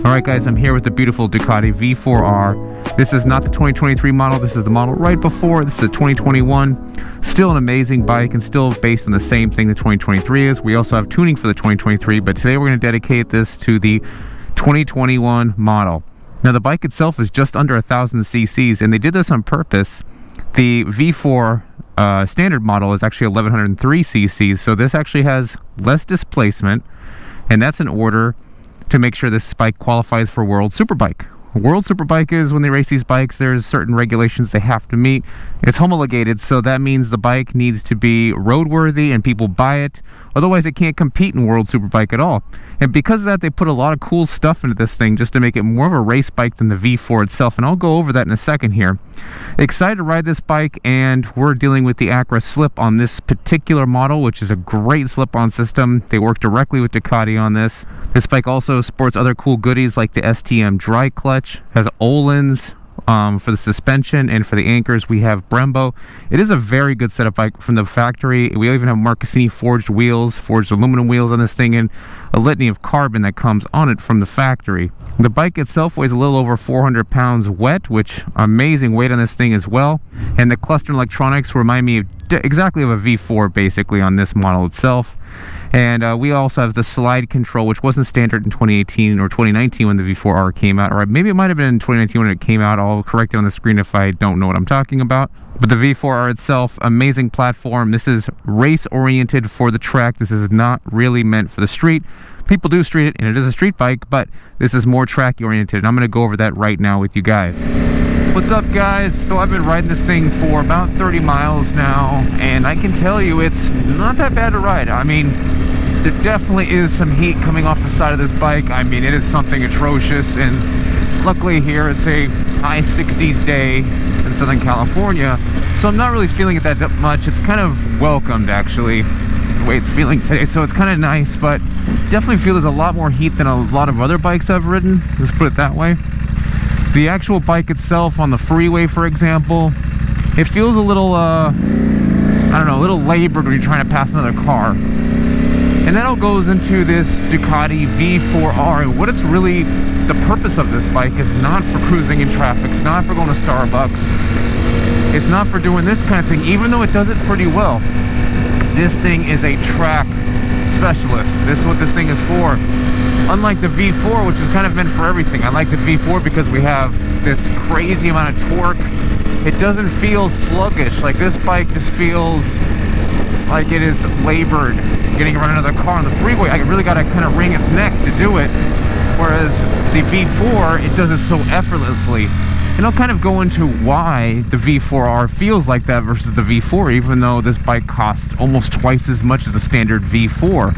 Alright guys, I'm here with the beautiful Ducati V4R. This is not the 2023 model, this is the model right before. This is the 2021. Still an amazing bike and still based on the same thing the 2023 is. We also have tuning for the 2023, but today we're going to dedicate this to the 2021 model. Now the bike itself is just under 1,000 cc's, and they did this on purpose. The V4 standard model is actually 1,103 cc's, so this actually has less displacement, and that's in order to make sure this bike qualifies for World Superbike. World Superbike is when they race these bikes, there's certain regulations they have to meet. It's homologated, so that means the bike needs to be roadworthy and people buy it. Otherwise, it can't compete in World Superbike at all. And because of that, they put a lot of cool stuff into this thing just to make it more of a race bike than the V4 itself. And I'll go over that in a second here. Excited to ride this bike, and we're dealing with the Acura slip on this particular model, which is a great slip-on system. They work directly with Ducati on this. This bike also sports other cool goodies like the STM dry clutch, has Öhlins for the suspension, and for the anchors we have Brembo. It is a very good setup bike from the factory. We even have Marcassini forged wheels, forged aluminum wheels on this thing, and a litany of carbon that comes on it from the factory. The bike itself weighs a little over 400 pounds wet, which amazing weight on this thing as well. And the cluster electronics remind me of exactly of a V4 basically on this model itself. And we also have the slide control, which wasn't standard in 2018 or 2019 when the V4R came out, or maybe it might have been in 2019 when it came out. I'll correct it on the screen if I don't know what I'm talking about. But the V4R itself, amazing platform. This is race oriented for the track. This is not really meant for the street. People do street it, and it is a street bike, but this is more track oriented, and I'm going to go over that right now with you guys. What's up guys? So I've been riding this thing for about 30 miles now, and I can tell you it's not that bad to ride. I mean, there definitely is some heat coming off the side of this bike. I mean, it is something atrocious, and luckily here it's a high 60s day in Southern California, so I'm not really feeling it that much. It's kind of welcomed actually, the way it's feeling today, so it's kind of nice, but definitely feel there's a lot more heat than a lot of other bikes I've ridden, let's put it that way. The actual bike itself on the freeway, for example, it feels a little, I don't know, a little labored when you're trying to pass another car. And that all goes into this Ducati V4R, and what it's really, the purpose of this bike is not for cruising in traffic, it's not for going to Starbucks, it's not for doing this kind of thing, even though it does it pretty well. This thing is a track specialist. This is what this thing is for. Unlike the V4, which is kind of meant for everything. I like the V4 because we have this crazy amount of torque. It doesn't feel sluggish. Like this bike just feels like it is labored getting around another car on the freeway. I really got to kind of wring its neck to do it. Whereas the V4, it does it so effortlessly. And I'll kind of go into why the V4R feels like that versus the V4, even though this bike costs almost twice as much as the standard V4.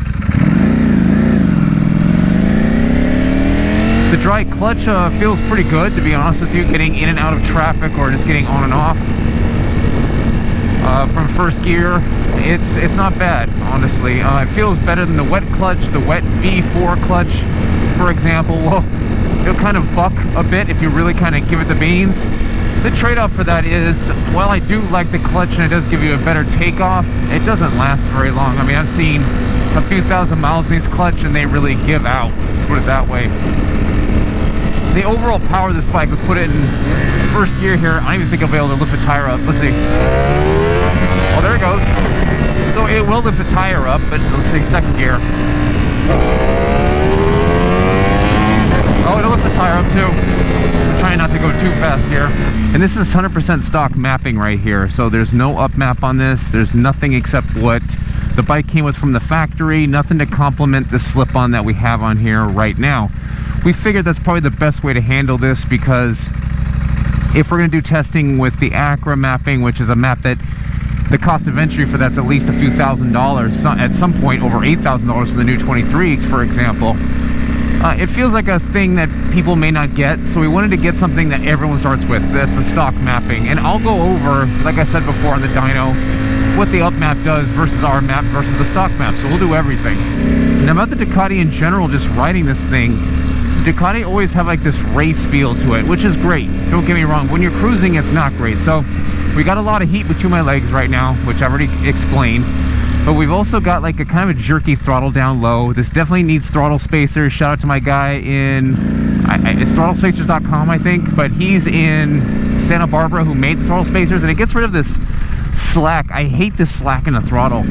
The dry clutch feels pretty good, to be honest with you, getting in and out of traffic or just getting on and off. From first gear, it's not bad, honestly. It feels better than the wet clutch, the wet V4 clutch, for example. Well, it'll kind of buck a bit if you really kind of give it the beans. The trade-off for that is, while I do like the clutch and it does give you a better takeoff, it doesn't last very long. I mean, I've seen a few thousand miles in these clutch and they really give out, let's put it that way. The overall power of this bike, let's put it in first gear here. I don't even think I'll be able to lift the tire up. Let's see. Oh, there it goes. So it will lift the tire up, but let's see, second gear. Oh, it'll lift the tire up too. I'm trying not to go too fast here. And this is 100% stock mapping right here. So there's no up map on this. There's nothing except what the bike came with from the factory. Nothing to complement the slip-on that we have on here right now. We figured that's probably the best way to handle this, because if we're going to do testing with the Acura mapping, which is a map that the cost of entry for that's at least a few $1,000s, at some point over $8,000 for the new 23s, for example. It feels like a thing that people may not get, so we wanted to get something that everyone starts with. That's the stock mapping. And I'll go over, like I said before on the dyno, what the up map does versus our map versus the stock map, so we'll do everything. And about the Ducati in general, just riding this thing, Ducati always have like this race feel to it, which is great. Don't get me wrong, when you're cruising it's not great. So we got a lot of heat between my legs right now, which I've already explained. But we've also got like a kind of a jerky throttle down low. This definitely needs throttle spacers. Shout out to my guy in it's throttlespacers.com, I think, but he's in Santa Barbara, who made the throttle spacers, and it gets rid of this slack. I hate this slack in the throttle,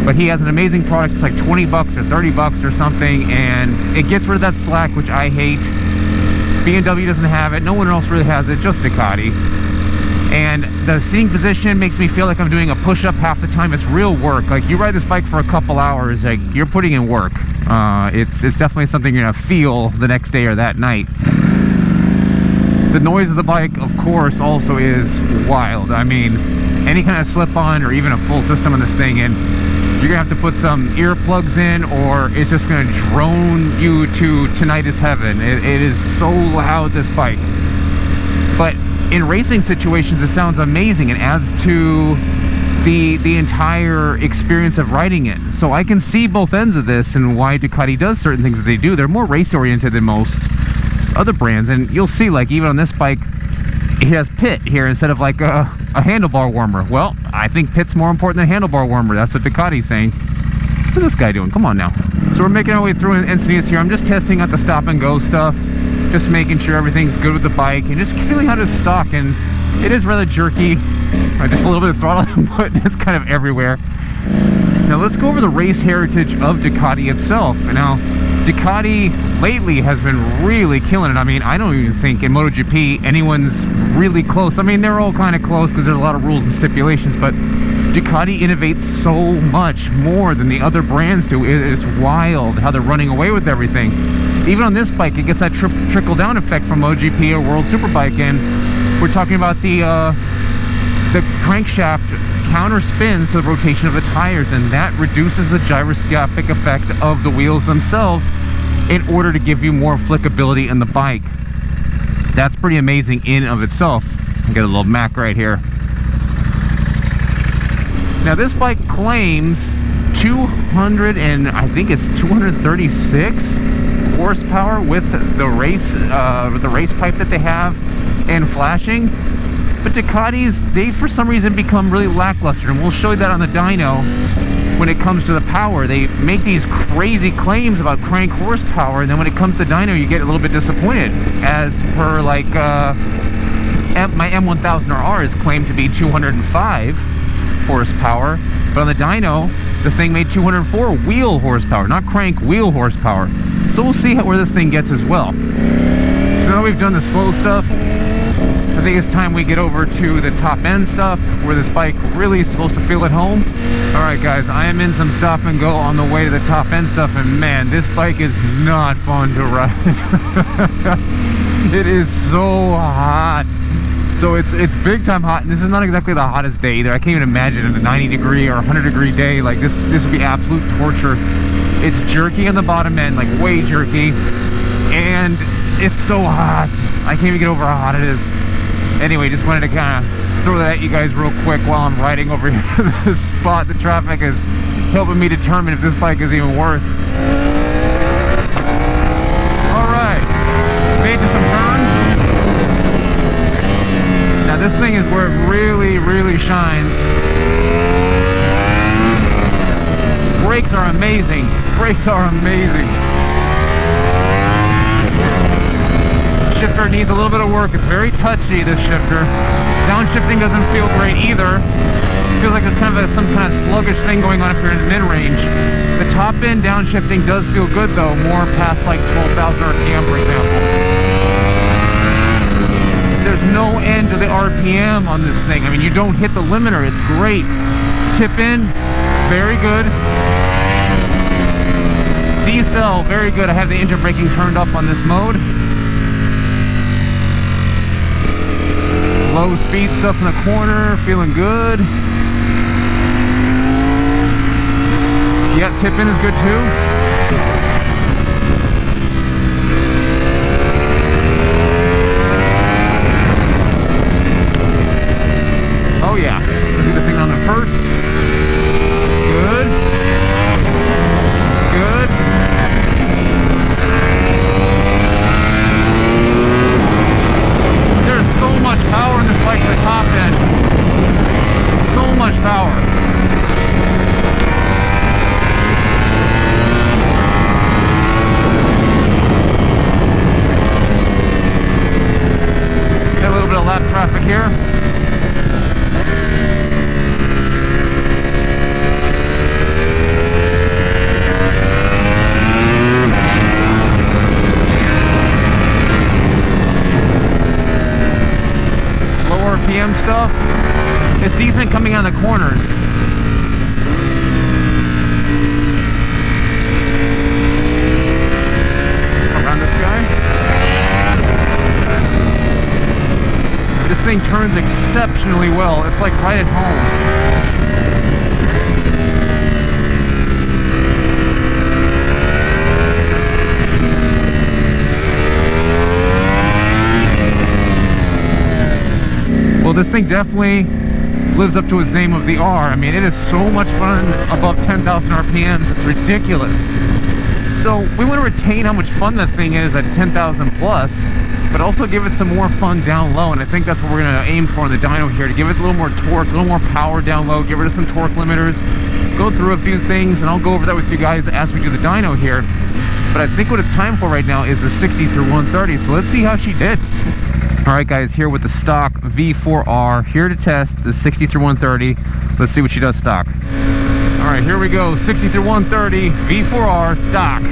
but he has an amazing product. It's like 20 bucks or 30 bucks or something, and it gets rid of that slack, which I hate. BMW doesn't have it. No one else really has it, just Ducati. And the seating position makes me feel like I'm doing a push-up half the time. It's real work. Like, you ride this bike for a couple hours, like, you're putting in work. It's definitely something you're gonna feel the next day or that night. The noise of the bike, of course, also is wild. I mean, any kind of slip-on or even a full system on this thing, and you're gonna have to put some earplugs in, or it's just gonna drone you to tinnitus heaven. It is so loud, this bike. But in racing situations, it sounds amazing and adds to the entire experience of riding it. So I can see both ends of this and why Ducati does certain things that they do. They're more race oriented than most other brands, and you'll see, like, even on this bike, it has pit here instead of like a handlebar warmer. Well, I think pit's more important than handlebar warmer. That's what Ducati's saying. What's this guy doing? Come on now. So we're making our way through Encinitas here. I'm just testing out the stop and go stuff, just making sure everything's good with the bike and just feeling how to stock. And it is rather jerky. Just a little bit of throttle input. It's kind of everywhere. Now let's go over the race heritage of Ducati itself. Now, Ducati lately has been really killing it. I mean, I don't even think in MotoGP anyone's really close. I mean, they're all kind of close because there's a lot of rules and stipulations, but Ducati innovates so much more than the other brands do. It is wild how they're running away with everything. Even on this bike, it gets that trickle-down effect from MotoGP or World Superbike, and we're talking about the crankshaft counter spins the rotation of the tires, and that reduces the gyroscopic effect of the wheels themselves in order to give you more flickability in the bike. That's pretty amazing in of itself. I got a little Mac right here. Now this bike claims 200 and I think it's 236 horsepower with the race pipe that they have and flashing. But Ducatis, they for some reason become really lackluster, and we'll show you that on the dyno when it comes to the power. They make these crazy claims about crank horsepower, and then when it comes to dyno, you get a little bit disappointed. As per, like, my M1000RR is claimed to be 205 horsepower, but on the dyno, the thing made 204 wheel horsepower, not crank, wheel horsepower. So we'll see where this thing gets as well. So now we've done the slow stuff. I think it's time we get over to the top end stuff where this bike really is supposed to feel at home. Alright guys, I am in some stop and go on the way to the top end stuff, and man, this bike is not fun to ride. It is so hot. So it's big time hot, and this is not exactly the hottest day either. I can't even imagine in a 90 degree or 100 degree day. Like this would be absolute torture. It's jerky on the bottom end, like way jerky, and it's so hot. I can't even get over how hot it is. Anyway, just wanted to kind of throw that at you guys real quick while I'm riding over here to this spot. The traffic is helping me determine if this bike is even worth. Alright, made to some turns. Now this thing is where it really, really shines. Brakes are amazing. Brakes are amazing. Shifter needs a little bit of work. It's very touchy, this shifter. Downshifting doesn't feel great either. It feels like there's kind of some kind of sluggish thing going on if you're in the mid-range. The top end downshifting does feel good though, more past like 12,000 RPM, for example. There's no end to the RPM on this thing. I mean, you don't hit the limiter. It's great. Tip in, very good. Decel, very good. I have the engine braking turned up on this mode. Low speed stuff in the corner, feeling good. Yep, tip in is good too. Oh yeah, let's do the thing on the first. Good. Good. There's so much power in this bike at the top end. So much power. stuff. It's decent coming on the corners. Around this guy. This thing turns exceptionally well. It's like right at home. Well, this thing definitely lives up to its name of the R. I mean, it is so much fun above 10,000 RPMs. It's ridiculous. So we want to retain how much fun that thing is at 10,000 plus, but also give it some more fun down low. And I think that's what we're going to aim for in the dyno here, to give it a little more torque, a little more power down low, get rid of some torque limiters, go through a few things, and I'll go over that with you guys as we do the dyno here. But I think what it's time for right now is the 60 through 130. So let's see how she did. Alright guys, here with the stock V4R, here to test the 60 through 130. Let's see what she does stock. Alright, here we go, 60 through 130, V4R stock.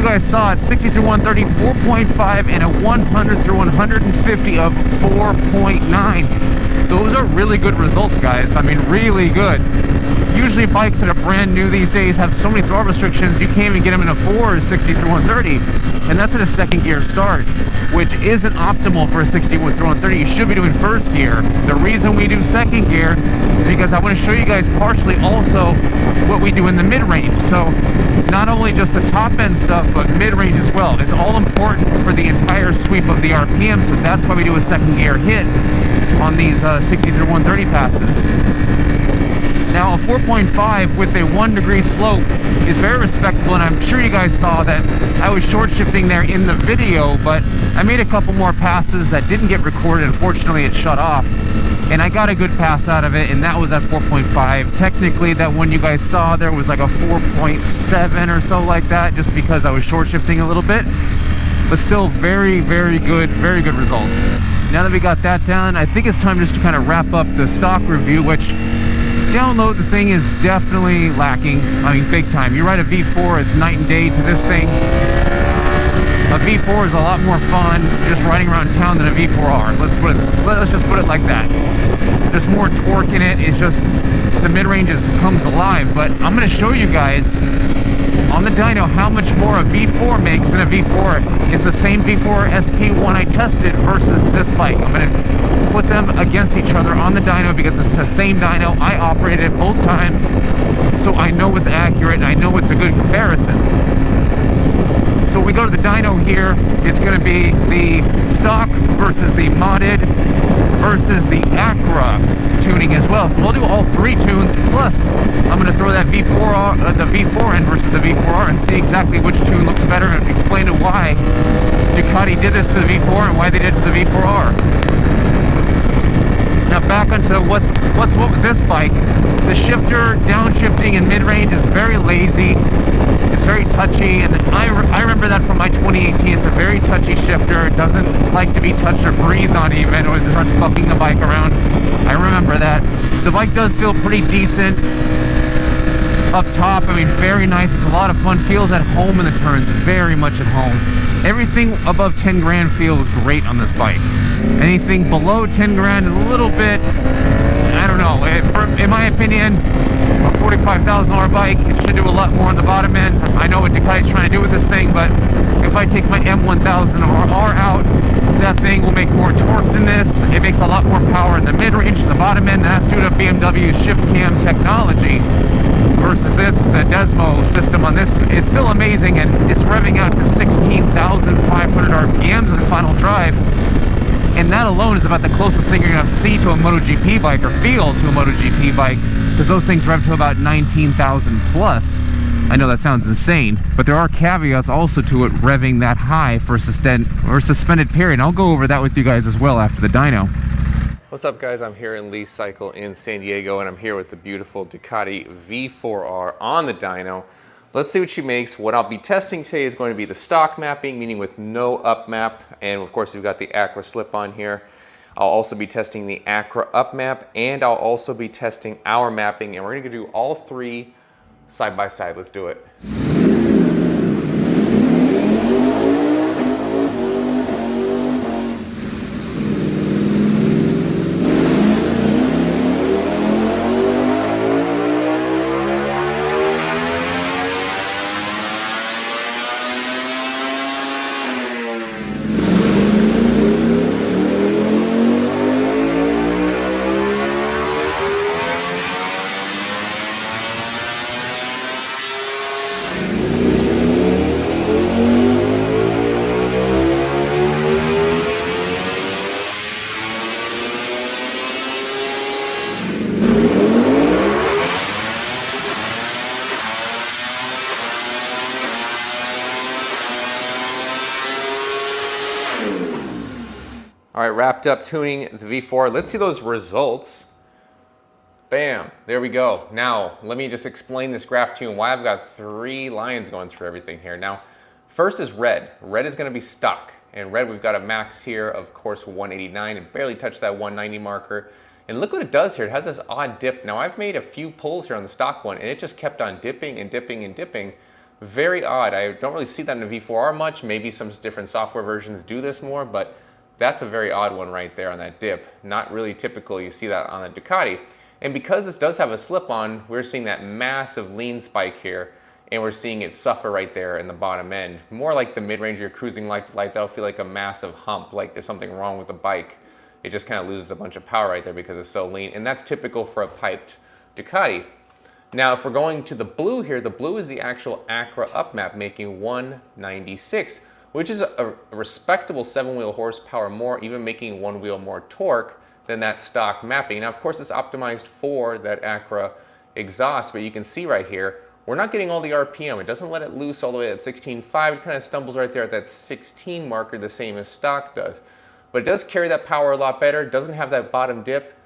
I saw it 60 through 130, 4.5, and a 100 through 150 of 4.9. Those are really good results, guys. I mean, really good. Usually bikes that are brand new these days have so many throttle restrictions, you can't even get them in a 4 60 through 130, and that's at a second gear start, which isn't optimal for a 60 through 130. You should be doing first gear. The reason we do second gear is because I want to show you guys partially also what we do in the mid-range. So not only just the top end stuff, but mid-range as well. It's all important for the entire sweep of the RPM, so that's why we do a second gear hit on these 60 through 130 passes. Now a 4.5 with a 1 degree slope is very respectable, and I'm sure you guys saw that I was short shifting there in the video, but I made a couple more passes that didn't get recorded. Unfortunately, it shut off, and I got a good pass out of it, and that was at 4.5. Technically, that one you guys saw there was like a 4.7 or so like that, just because I was short shifting a little bit, but still very, very good results. Now that we got that done, I think it's time just to kind of wrap up the stock review, which download the thing is definitely lacking. I mean, big time. You ride a V4, it's night and day to this thing. A V4 is a lot more fun just riding around town than a V4R. Let's just put it like that. There's more torque in it. It's just the mid-range comes alive. But I'm going to show you guys on the dyno how much more a V4 makes than a V4. It's the same V4 SP1 I tested versus this bike. I'm going to put them against each other on the dyno because it's the same dyno. I operated it both times, so I know it's accurate and I know it's a good comparison. So we go to the dyno here, it's going to be the stock versus the modded versus the Acura tuning as well. So we'll do all three tunes, plus I'm going to throw that V4R, the V4 in versus the V4R, and see exactly which tune looks better, and explain to why Ducati did this to the V4 and why they did it to the V4R. Now back onto what's what with this bike. The shifter, downshifting, and mid-range is very lazy. It's very touchy, and I remember that from my 2018. It's a very touchy shifter. It doesn't like to be touched or breathed on even, or it starts bucking the bike around. I remember that. The bike does feel pretty decent up top. I mean, very nice. It's a lot of fun. Feels at home in the turns, very much at home. Everything above 10 grand feels great on this bike. Anything below 10 grand, a little bit, I don't know. In my opinion, a $45,000 bike, it should do a lot more on the bottom end. I know what Ducati's trying to do with this thing, but if I take my M1000R out, that thing will make more torque than this. It makes a lot more power in the mid-range, the bottom end. That's due to BMW's shift cam technology versus this, the Desmo system on this. It's still amazing, and it's revving out to 16,500 RPMs in the final drive. And that alone is about the closest thing you're going to see to a MotoGP bike, or feel to a MotoGP bike, because those things rev to about 19,000 plus. I know that sounds insane, but there are caveats also to it revving that high for a suspended period. I'll go over that with you guys as well after the dyno. What's up guys, I'm here in Lee Cycle in San Diego and I'm here with the beautiful Ducati V4R on the dyno. Let's see what she makes. What I'll be testing today is going to be the stock mapping, meaning with no up map, and of course we've got the Acra slip on here. I'll also be testing the Acra up map, and I'll also be testing our mapping, and we're gonna do all three side by side. Let's do it. All right, wrapped up tuning the V4. Let's see those results. Bam, there we go. Now, let me just explain this graph to you and why I've got three lines going through everything here. Now, first is red. Red is gonna be stock. And red, we've got a max here, of course, 189, and barely touched that 190 marker. And look what it does here. It has this odd dip. Now, I've made a few pulls here on the stock one, and it just kept on dipping and dipping and dipping. Very odd. I don't really see that in the V4R much. Maybe some different software versions do this more, but that's a very odd one right there on that dip. Not really typical, you see that on the Ducati. And because this does have a slip-on, we're seeing that massive lean spike here, and we're seeing it suffer right there in the bottom end. More like the mid-range you're cruising light to light, that'll feel like a massive hump, like there's something wrong with the bike. It just kind of loses a bunch of power right there because it's so lean, and that's typical for a piped Ducati. Now, if we're going to the blue here, the blue is the actual Acra up map, making 196. Which is a respectable 7-wheel horsepower more, even making 1 wheel more torque than that stock mapping. Now, of course, it's optimized for that Acra exhaust, but you can see right here, we're not getting all the RPM. It doesn't let it loose all the way at 16.5. It kind of stumbles right there at that 16 marker, the same as stock does. But it does carry that power a lot better. It doesn't have that bottom dip.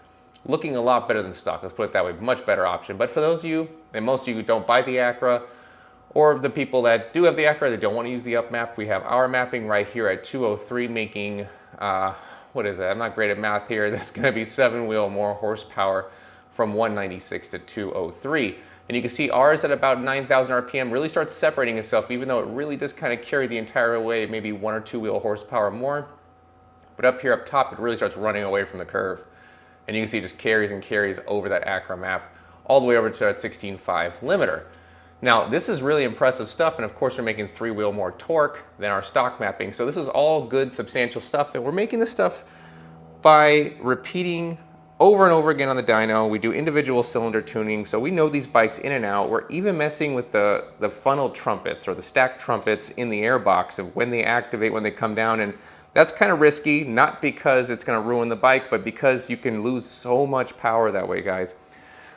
Looking a lot better than stock, let's put it that way. Much better option. But for those of you, and most of you who don't buy the Acra, or the people that do have the Acra, they don't want to use the up map, we have our mapping right here at 203, making, what is that? I'm not great at math here. That's going to be 7-wheel more horsepower from 196 to 203. And you can see ours at about 9,000 RPM really starts separating itself, even though it really does kind of carry the entire way, maybe 1 or 2 wheel horsepower more. But up here up top, it really starts running away from the curve. And you can see it just carries and carries over that Acra map, all the way over to that 16.5 limiter. Now, this is really impressive stuff, and of course we're making 3-wheel more torque than our stock mapping. So this is all good, substantial stuff, and we're making this stuff by repeating over and over again on the dyno. We do individual cylinder tuning, so we know these bikes in and out. We're even messing with the funnel trumpets or the stack trumpets in the airbox of when they activate, when they come down, and that's kind of risky, not because it's gonna ruin the bike, but because you can lose so much power that way, guys.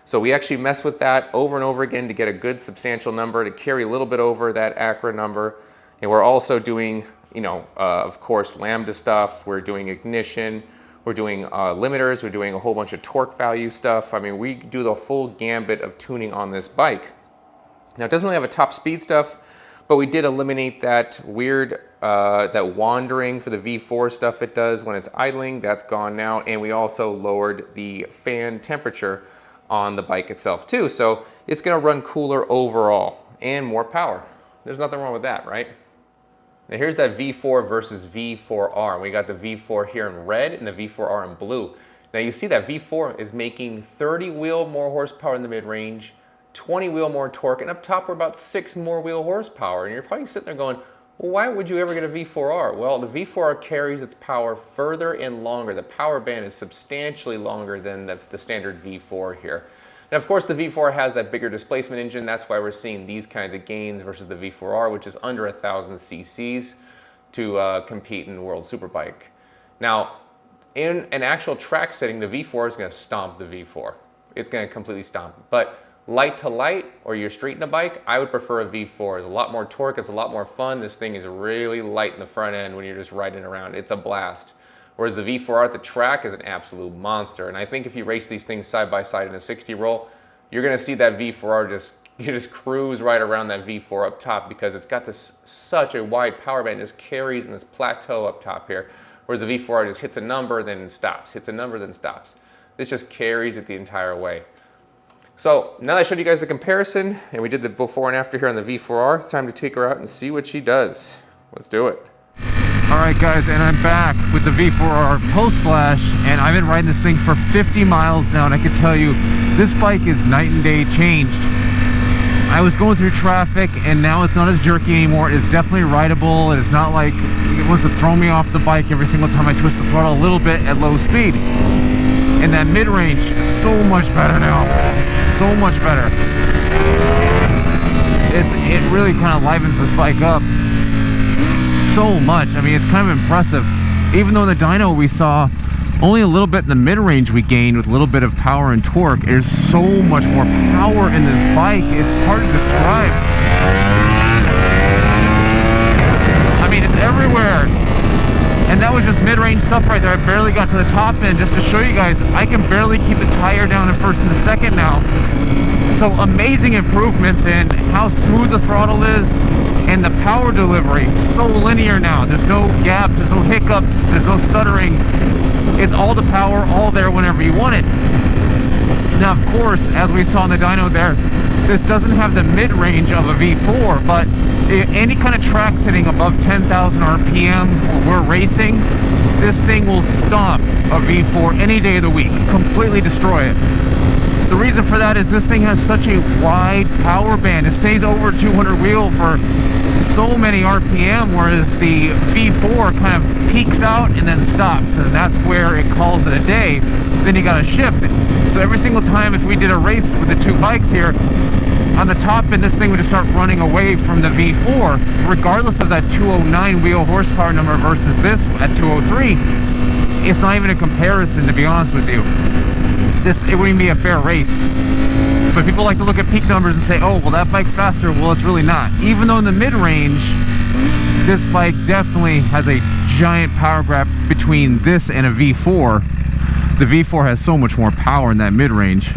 So we actually mess with that over and over again to get a good substantial number, to carry a little bit over that Acra number. And we're also doing, you know, of course, lambda stuff. We're doing ignition. We're doing limiters. We're doing a whole bunch of torque value stuff. I mean, we do the full gambit of tuning on this bike. Now, it doesn't really have a top speed stuff, but we did eliminate that weird, that wandering for the V4 stuff it does when it's idling. That's gone now. And we also lowered the fan temperature on the bike itself too. So it's gonna run cooler overall and more power. There's nothing wrong with that, right? Now here's that V4 versus V4R. We got the V4 here in red and the V4R in blue. Now you see that V4 is making 30 wheel more horsepower in the mid-range, 20 wheel more torque, and up top we're about 6 more wheel horsepower. And you're probably sitting there going, well, why would you ever get a V4R? Well, the V4R carries its power further and longer. The power band is substantially longer than the standard V4 here. Now, of course, the V4 has that bigger displacement engine. That's why we're seeing these kinds of gains versus the V4R, which is under 1,000 cc's to compete in World Superbike. Now, in an actual track setting, the V4 is going to stomp the V4. It's going to completely stomp. But light to light, or you're streeting a bike, I would prefer a V4. It's a lot more torque, it's a lot more fun. This thing is really light in the front end when you're just riding around. It's a blast. Whereas the V4R at the track is an absolute monster. And I think if you race these things side by side in a 60 roll, you're gonna see that V4R just cruise right around that V4 up top, because it's got this such a wide power band, just carries in this plateau up top here. Whereas the V4R just hits a number, then stops, hits a number, then stops. This just carries it the entire way. So now that I showed you guys the comparison and we did the before and after here on the V4R, it's time to take her out and see what she does. Let's do it. All right guys, and I'm back with the V4R post-flash, and I've been riding this thing for 50 miles now, and I can tell you, this bike is night and day changed. I was going through traffic, and now it's not as jerky anymore. It's definitely rideable. It's not like it wants to throw me off the bike every single time I twist the throttle a little bit at low speed. And that mid-range is so much better now. So much better. It really kind of livens this bike up so much. I mean, it's kind of impressive. Even though in the dyno we saw only a little bit in the mid-range we gained with a little bit of power and torque, there's so much more power in this bike. It's hard to describe. I mean, it's everywhere. And that was just mid-range stuff right there. I barely got to the top end. Just to show you guys, I can barely keep the tire down in first and second now. So amazing improvements in how smooth the throttle is, and the power delivery, so linear now. There's no gaps, there's no hiccups, there's no stuttering. It's all the power, all there whenever you want it. Now, of course, as we saw in the dyno there, this doesn't have the mid-range of a V4, but any kind of track sitting above 10,000 RPM or we're racing, this thing will stomp a V4 any day of the week, completely destroy it. The reason for that is this thing has such a wide power band. It stays over 200 wheel for so many RPM, whereas the V4 kind of peaks out and then stops, and that's where it calls it a day. Then you gotta shift it. So every single time if we did a race with the two bikes here, on the top end this thing would just start running away from the V4, regardless of that 209 wheel horsepower number versus this at 203. It's not even a comparison, to be honest with you. It wouldn't be a fair race. But people like to look at peak numbers and say, oh, well, that bike's faster. Well, it's really not. Even though in the mid-range, this bike definitely has a giant power gap between this and a V4. The V4 has so much more power in that mid-range.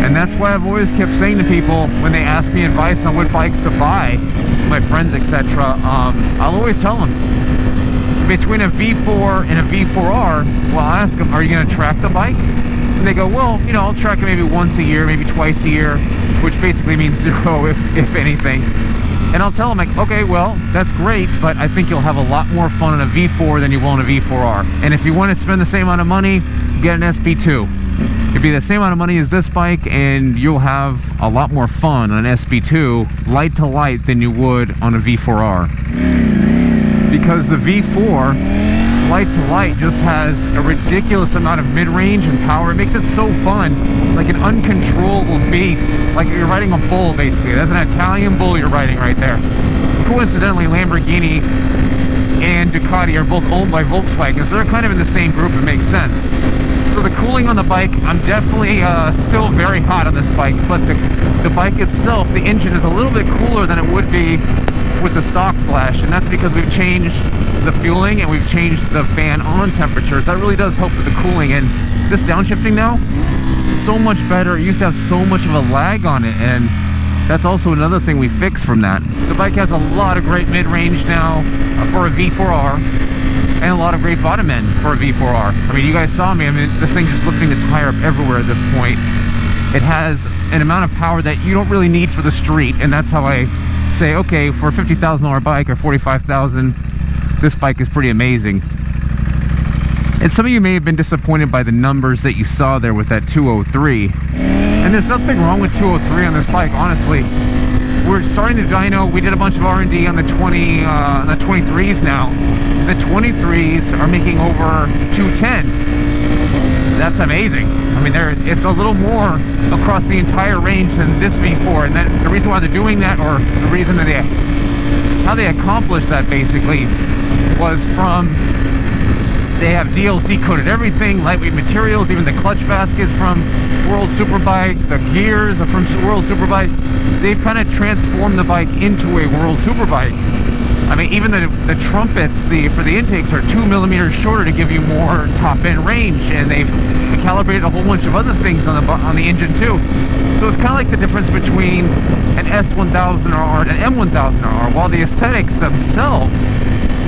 And that's why I've always kept saying to people when they ask me advice on what bikes to buy, my friends, etc., I'll always tell them, between a V4 and a V4R, well, I'll ask them, are you going to track the bike? And they go, well, you know, I'll track it maybe once a year, maybe twice a year, which basically means zero if anything. And I'll tell them, like, okay, well, that's great, but I think you'll have a lot more fun on a V4 than you will on a V4R. And if you want to spend the same amount of money, get an SP2. It'd be the same amount of money as this bike, and you'll have a lot more fun on an SP2, light to light, than you would on a V4R. Because the V4 light to light just has a ridiculous amount of mid-range and power. It makes it so fun, like an uncontrollable beast, like you're riding a bull basically. That's an Italian bull you're riding right there. Coincidentally, Lamborghini and Ducati are both owned by Volkswagen, so they're kind of in the same group. It makes sense. So the cooling on the bike, I'm definitely still very hot on this bike, but the bike itself, the engine is a little bit cooler than it would be with the stock Flash, and that's because we've changed the fueling and we've changed the fan on temperatures. That really does help with the cooling. And this downshifting now, so much better. It used to have so much of a lag on it, and that's also another thing we fixed from that. The bike has a lot of great mid-range now for a V4R, and a lot of great bottom end for a V4R. I mean, you guys saw me. I mean, this thing just lifting the tire up everywhere at this point. It has an amount of power that you don't really need for the street, and that's how I say, okay, for a $50,000 bike or $45,000, this bike is pretty amazing. And some of you may have been disappointed by the numbers that you saw there with that 203. And there's nothing wrong with 203 on this bike, honestly. We're starting the dyno. We did a bunch of R&D on the 23s now. The 23s are making over 210. That's amazing. I mean, it's a little more across the entire range than this V4, and the reason why they're doing that, or the reason that how they accomplished that basically, was from, they have DLC coated everything, lightweight materials, even the clutch baskets from World Superbike, the gears are from World Superbike. They've kind of transformed the bike into a World Superbike. I mean, even the trumpets for the intakes are 2 millimeters shorter to give you more top end range, and they've calibrated a whole bunch of other things on the engine too. So it's kind of like the difference between an S1000RR and an M1000RR. While the aesthetics themselves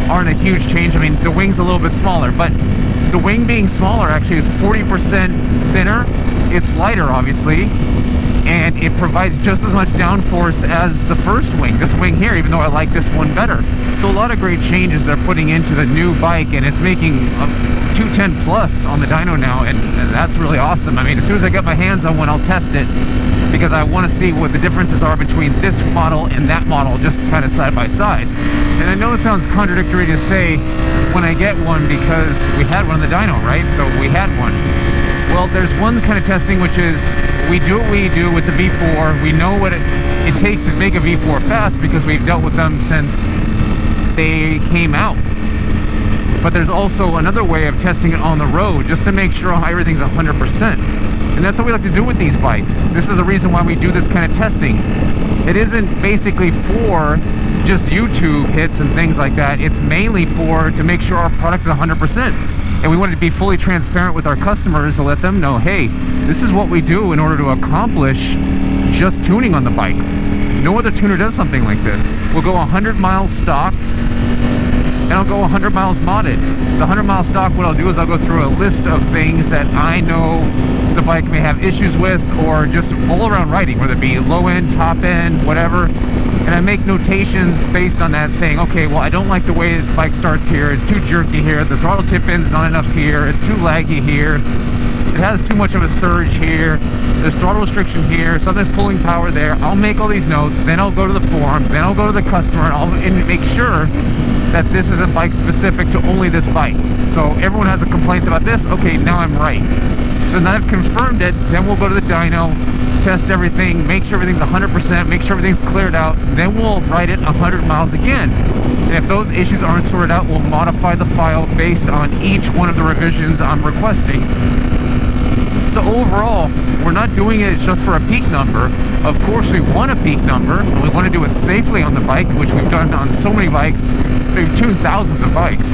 aren't a huge change, I mean, the wing's a little bit smaller, but the wing being smaller actually is 40% thinner. It's lighter, obviously, and it provides just as much downforce as the first wing, this wing here, even though I like this one better. So a lot of great changes they're putting into the new bike, and it's making a 210 plus on the dyno now, and that's really awesome. I mean, as soon as I get my hands on one, I'll test it, because I want to see what the differences are between this model and that model, just kind of side by side. And I know it sounds contradictory to say when I get one, because we had one on the dyno, right? So we had one. Well, there's one kind of testing, which is we do what we do with the V4. We know what it takes to make a V4 fast, because we've dealt with them since they came out. But there's also another way of testing it on the road, just to make sure everything's 100%. And that's what we like to do with these bikes. This is the reason why we do this kind of testing. It isn't basically for just YouTube hits and things like that. It's mainly to make sure our product is 100%. And we want to be fully transparent with our customers to let them know, hey, this is what we do in order to accomplish just tuning on the bike. No other tuner does something like this. We'll go 100 miles stock, and I'll go 100 miles modded. The 100 mile stock, what I'll do is I'll go through a list of things that I know the bike may have issues with, or just all around riding, whether it be low end, top end, whatever. And I make notations based on that, saying, okay, well, I don't like the way the bike starts here. It's too jerky here. The throttle tip in's not enough here. It's too laggy here. It has too much of a surge here. There's throttle restriction here. Something's pulling power there. I'll make all these notes. Then I'll go to the forum. Then I'll go to the customer, and make sure that this isn't bike specific to only this bike. So everyone has a complaint about this. Okay, now I'm right. So now I've confirmed it. Then we'll go to the dyno, test everything, make sure everything's 100%, make sure everything's cleared out. Then we'll ride it 100 miles again. And if those issues aren't sorted out, we'll modify the file based on each one of the revisions I'm requesting. So overall, we're not doing it just for a peak number. Of course, we want a peak number, and we want to do it safely on the bike, which we've done on so many bikes. We've tuned thousands of bikes.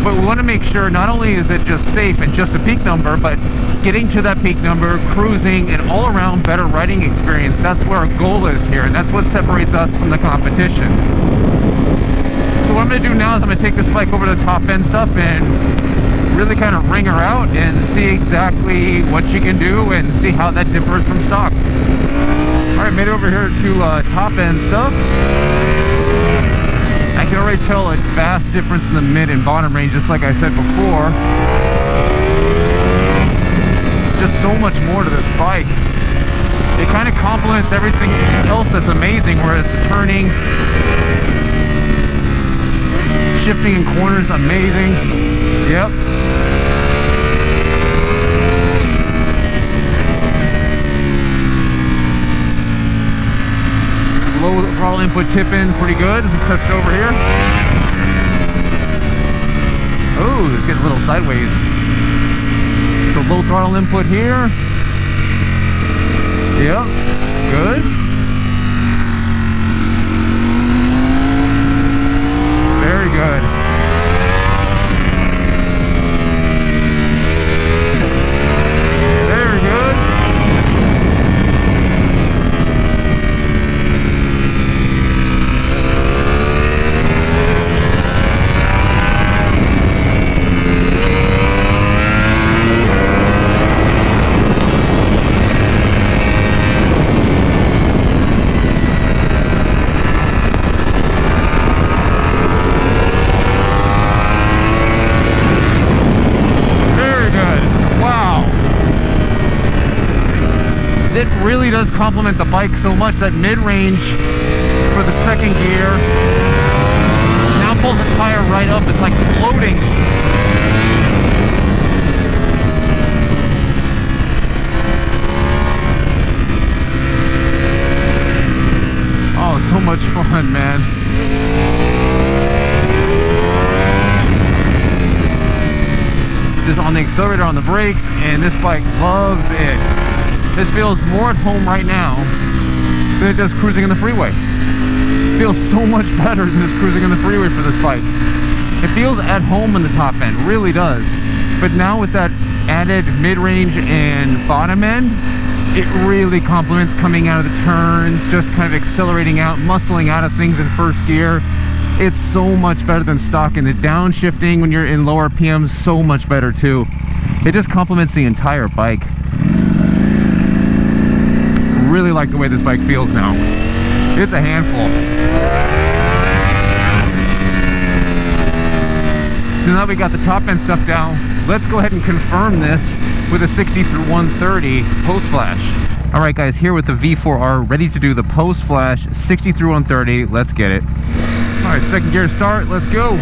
But we want to make sure not only is it just safe and just a peak number, but getting to that peak number, cruising, and all around better riding experience. That's where our goal is here, and that's what separates us from the competition. So what I'm going to do now is I'm going to take this bike over to the top end stuff and really kind of ring her out and see exactly what she can do and see how that differs from stock. Alright, made it over here to top end stuff. I can already tell a vast difference in the mid and bottom range, just like I said before. Just so much more to this bike. It kind of complements everything else that's amazing, whereas the turning, shifting in corners, amazing. Yep. Low throttle input tip in, pretty good. Touch it over here. Oh, it's getting a little sideways. So low throttle input here. Yep, good. Very good. Very good. It really does complement the bike so much. That mid-range for the second gear now pulls the tire right up. It's like floating. Oh, so much fun, man. Just on the accelerator, on the brakes, and this bike loves it. This feels more at home right now than it does cruising in the freeway. feels so much better than just cruising on the freeway for this bike. It feels at home in the top end, really does. But now with that added mid-range and bottom end, it really complements coming out of the turns, just kind of accelerating out, muscling out of things in first gear. It's so much better than stock, and the downshifting when you're in lower RPMs, so much better too. It just complements the entire bike. Really like the way this bike feels now. It's a handful. So now we got the top end stuff down, let's go ahead and confirm this with a 60 through 130 post flash. All right guys, here with the V4R, ready to do the post flash 60 through 130. Let's get it. All right, second gear start, let's go.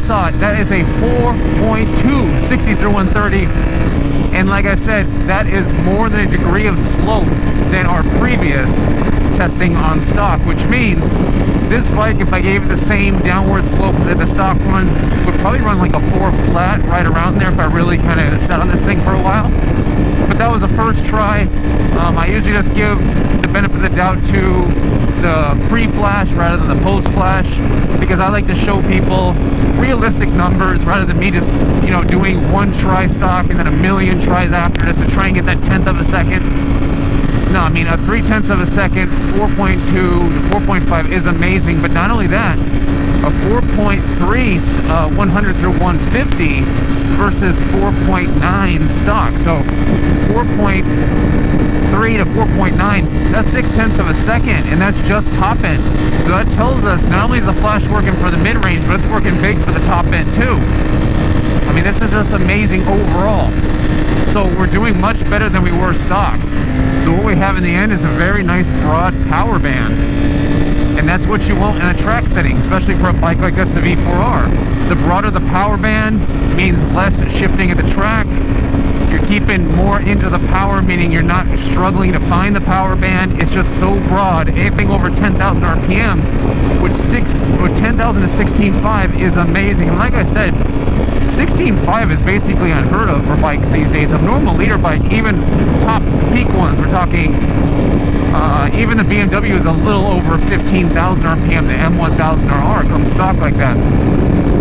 Saw it. That is a 4.2 60 through 130, and like I said, that is more than a degree of slope than our previous testing on stock, which means this bike, if I gave it the same downward slope that the stock runs, would probably run like a 4 flat right around there if I really kind of sat on this thing for a while. But that was the first try. I usually just give the benefit of the doubt to the pre-flash rather than the post-flash, because I like to show people realistic numbers rather than me just, you know, doing one try stock and then a million tries after just to try and get that 1/10 of a second. No, I mean, a 3/10 of a second, 4.2 to 4.5 is amazing, but not only that, a 4.3 100 through 150 versus 4.9 stock. So 4.3 to 4.9, that's 0.6 of a second, and that's just top end. So that tells us not only is the flash working for the mid-range, but it's working big for the top end too. I mean, this is just amazing overall. So we're doing much better than we were stock. So what we have in the end is a very nice broad power band. And that's what you want in a track setting, especially for a bike like this, the V4R. The broader the power band means less shifting at the track. You're keeping more into the power, meaning you're not struggling to find the power band. It's just so broad. Anything over 10,000 RPM, which 10,000 to 16.5 is amazing. And like I said, 16.5 is basically unheard of for bikes these days. A normal leader bike, even top peak ones, we're talking, even the BMW is a little over 15,000 RPM. The M1000RR comes stock like that.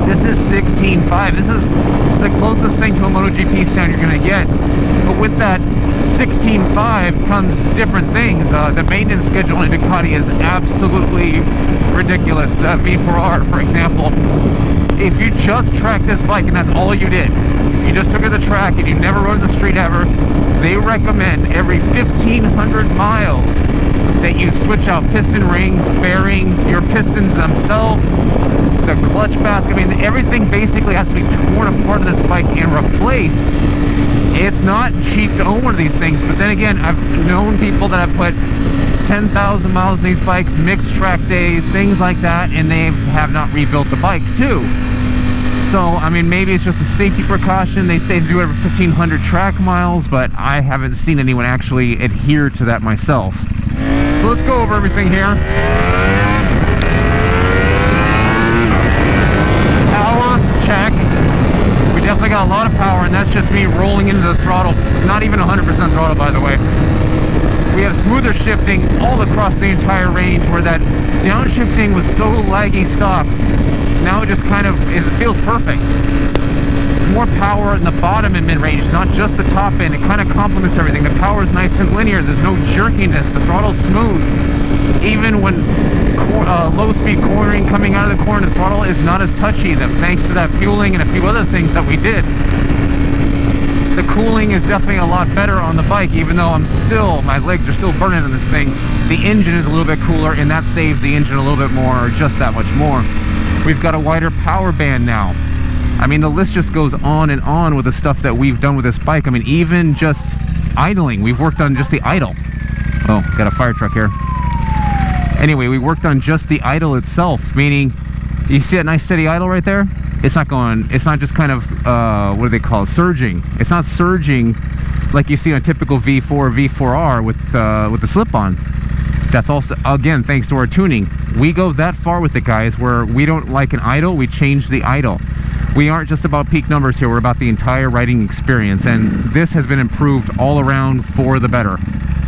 This is 16.5. This is the closest thing to a MotoGP sound you're going to get. But with that 16.5 comes different things. The maintenance schedule in Ducati is absolutely ridiculous. The V4R, for example, if you just track this bike and that's all you did, you just took it to the track and you never rode the street ever, they recommend every 1,500 miles that you switch out piston rings, bearings, your pistons themselves, the clutch basket. I mean, everything basically has to be torn apart on this bike and replaced. It's not cheap to own one of these things, but then again, I've known people that have put 10,000 miles in these bikes, mixed track days, things like that, and they have not rebuilt the bike too. So, I mean, maybe it's just a safety precaution. They say to do it every 1,500 track miles, but I haven't seen anyone actually adhere to that myself. So let's go over everything here. Power, check. We definitely got a lot of power, and that's just me rolling into the throttle. Not even 100% throttle, by the way. We have smoother shifting all across the entire range, where that downshifting was so laggy stock. Now it just kind of, it feels perfect. More power in the bottom and mid-range, not just the top end. It kind of complements everything. The power is nice and linear. There's no jerkiness. The throttle's smooth. Even when low-speed cornering coming out of the corner, the throttle is not as touchy, thanks to that fueling and a few other things that we did. The cooling is definitely a lot better on the bike, even though my legs are still burning on this thing. The engine is a little bit cooler, and that saves the engine a little bit more, or just that much more. We've got a wider power band now. I mean, the list just goes on and on with the stuff that we've done with this bike. I mean, even just idling, we've worked on just the idle. Oh, got a fire truck here. Anyway, we worked on just the idle itself, meaning, you see that nice steady idle right there? it's not just kind of, what do they call it, surging. It's not surging like you see on a typical V4 V4R with the slip-on. That's also, again, thanks to our tuning. We go that far with it, guys, where we don't like an idle, we change the idle. We aren't just about peak numbers here, we're about the entire riding experience, and this has been improved all around for the better.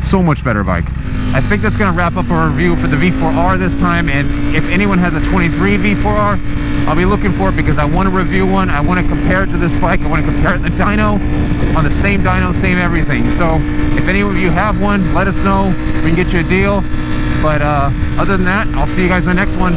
So much better bike. I think that's going to wrap up our review for the V4R this time, and if anyone has a 23 V4R, I'll be looking for it because I want to review one. I want to compare it to this bike. I want to compare it to the Dyno, on the same dyno, same everything. So if any of you have one, let us know. We can get you a deal. But other than that, I'll see you guys in the next one.